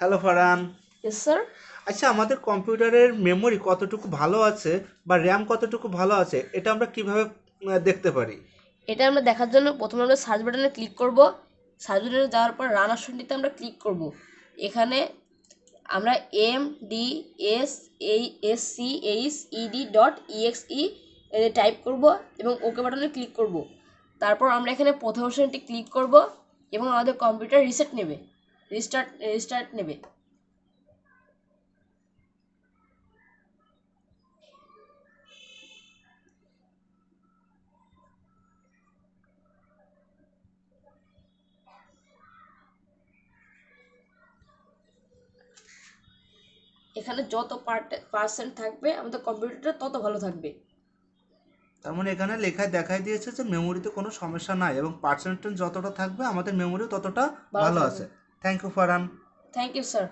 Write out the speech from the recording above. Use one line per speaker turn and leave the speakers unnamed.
Hello Farhan.
Yes, sir.
আচ্ছা, আমাদের কম্পিউটারের মেমোরি কতটুকু ভালো আছে বা র্যাম কতটুকু ভালো আছে এটা আমরা কিভাবে দেখতে পারি?
এটা আমরা দেখার জন্য প্রথমে আমরা সার্চ বাটনে ক্লিক করব। সার্চ বাটনে যাওয়ার পর রান অপশনটিতে আমরা ক্লিক করব। এখানে আমরা mdsched.exe টাইপ করব এবং ওকে বাটনে ক্লিক করব। তারপর আমরা এখানে প্রথম অপশনটি ক্লিক করব এবং আমাদের কম্পিউটার রিস্টার্ট নেবে। এখানে যত পার্সেন্ট থাকবে আমাদের কম্পিউটারটা তত ভালো থাকবে।
তার মানে এখানে লেখায় দেখাই দিয়েছে যে মেমোরিতে কোনো সমস্যা নাই এবং পার্সেন্টেজ যতটা থাকবে আমাদের মেমোরিও ততটা
ভালো
ভালো
থাকবে।
আছে। Thank you Farhan.
Thank you sir.